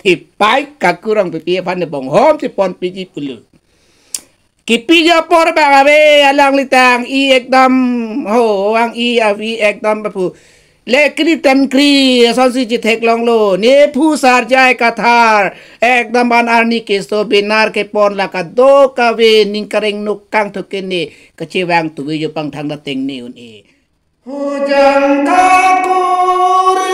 Tipai kakurang pipi pan de bong hom si pon piji pulu. Kipi jo por bagabe alang litang I ekdam ho ang I avi ekdam bapu. Le kri tem kri son si thek long lo ne phu sar jai kathar ekdam ban arni ke so binar ke pon la ka do ka ve ning kareng nuk kang thoken ne ka chewang tu jo pang thang la teng ne un e. Hujang kakuri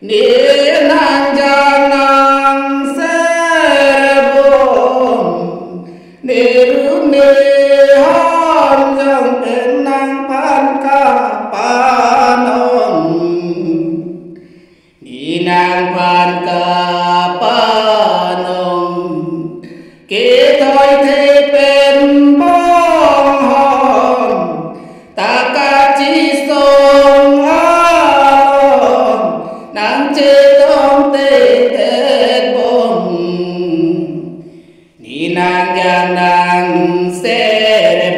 ni nang janang serbong ni rune han jang penang pan ka panong ni nang pan ka panong ke thoi the pen bong hom ta ka chi song nang chê tông tê tê bông ni nang giang nang xe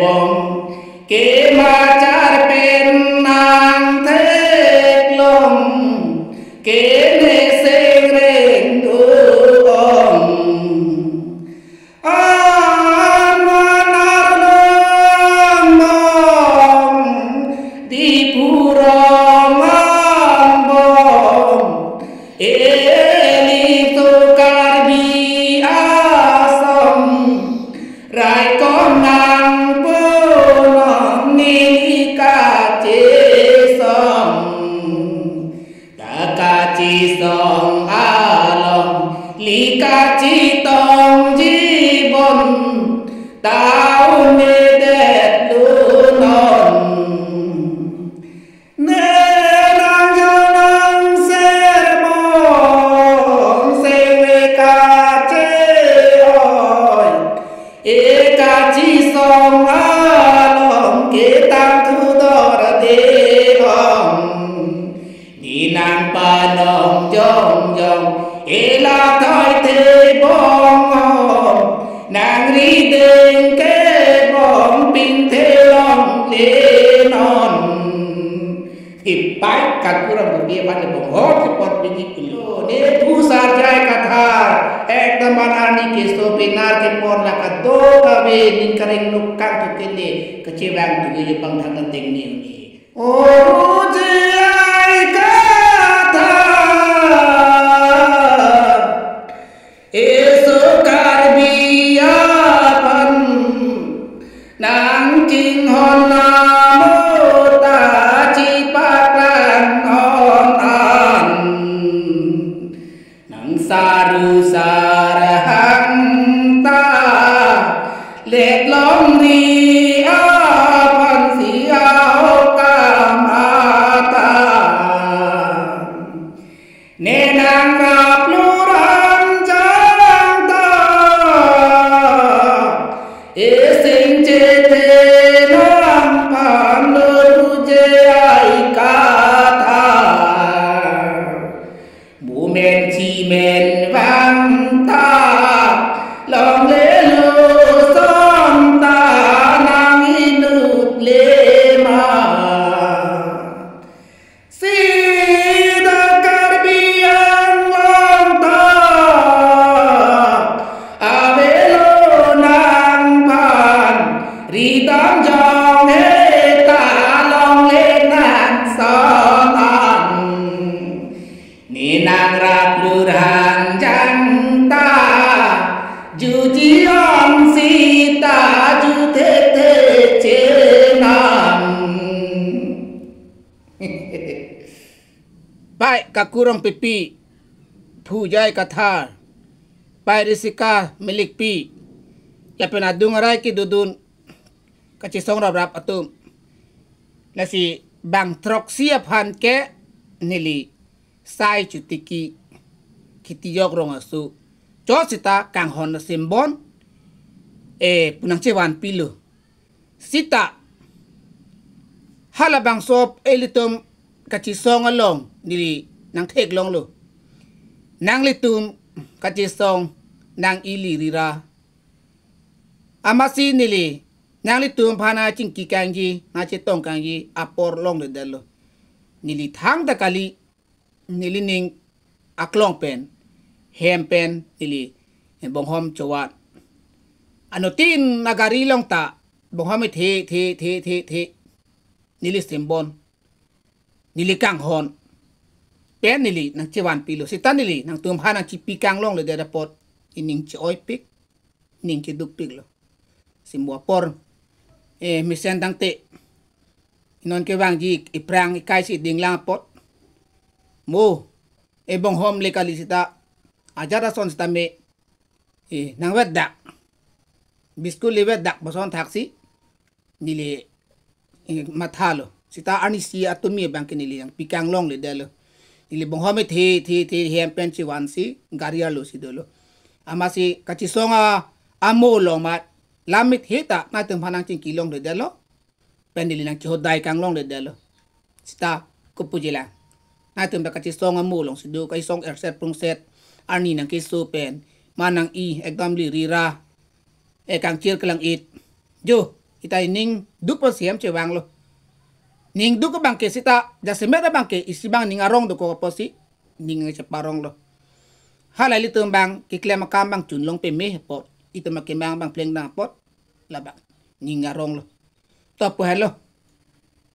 bông kế ma char pen nang thét lông kế nê xe rèn đu bông an manar long bông di purong Eli tu karbi asam rai con nang punon ni ka chi song ta ka chi song along li ka chi tong ji bon tao ne de lu non song along ke tang thu do ra de ong ni nang pa nong jong jong e la thoi te bong ong nang ri deng ke bong pin te long le non Tipai kakurang berbiaya pada bong ho sepot biji kulo ne thu sar jai kathar ekdam ban arni ke so binar ke pon la ka do ka ve nin kareng nuk kang tu kene ke chewang tu ge pang thang teng ni ni o je ai kathar eso karbiya pan nang ching hon na saru sarahang ta let long ri apan siao kamata nenang kapluran jang ta esing chete nam pan lu je ai kata men chi men vang ta lòng lê lô son ta nang inut le ma si da karbiang long ta avelo nang pan ri tam jong he ta long le nang son an ni nang rap lurhan jang ta ju ji on si ta ju te te che nam pai kakurang pipi phu jai katha pai risika milik pi ya pena dungarai ki dudun kachi song rap rap atum nasi bang trok sia phan ke nili sai chutiki kitiyok rong asu chosita kang hon simbon punang chewan pilu sita halabang sop elitum kachi song along nili nang thek long lo nang litum kachi song nang ili rira amasi nili nang litum phana chingki kangji na che tong kangji apor long de dalo nili thang da kali nili ning aklong pen hem pen nili bong hom chawat ano tin nagarilong ta bong hom the nili simbon nili kang hon pen nili nang chiwan pilo sitan nili nang tumha nang chipi kang long le da pot ining chi oi pik ning chi duk pik lo simbo por misen dang te non ke wang ji iprang ikai si ding lang pot mo bong hom le kali sita ajara son sta me nang wet dak biskul le wet dak boson taxi nili mathalo sita anisi atumi bang kinili yang pikang long le delo nili bong hom the hem pen chi wan si garia lo si dolo amasi kachi songa amo long mat lamit hita na tum phanang ching kilong le delo pendili nang chodai kang long le delo sta kupujila na tum da kachi songa mo long si do kai song erset prung set arni nang ki su pen manang i ekdam li rira kang chir klang it jo itai ning duk po siam che wang lo ning duk bang ke sita ja semera bang ke isibang ning arong do ko posi ning che parong lo halali tum bang ki klem makam bang chun long pe me pot ito makimang bang pleng na pot labang ning arong lo to po hello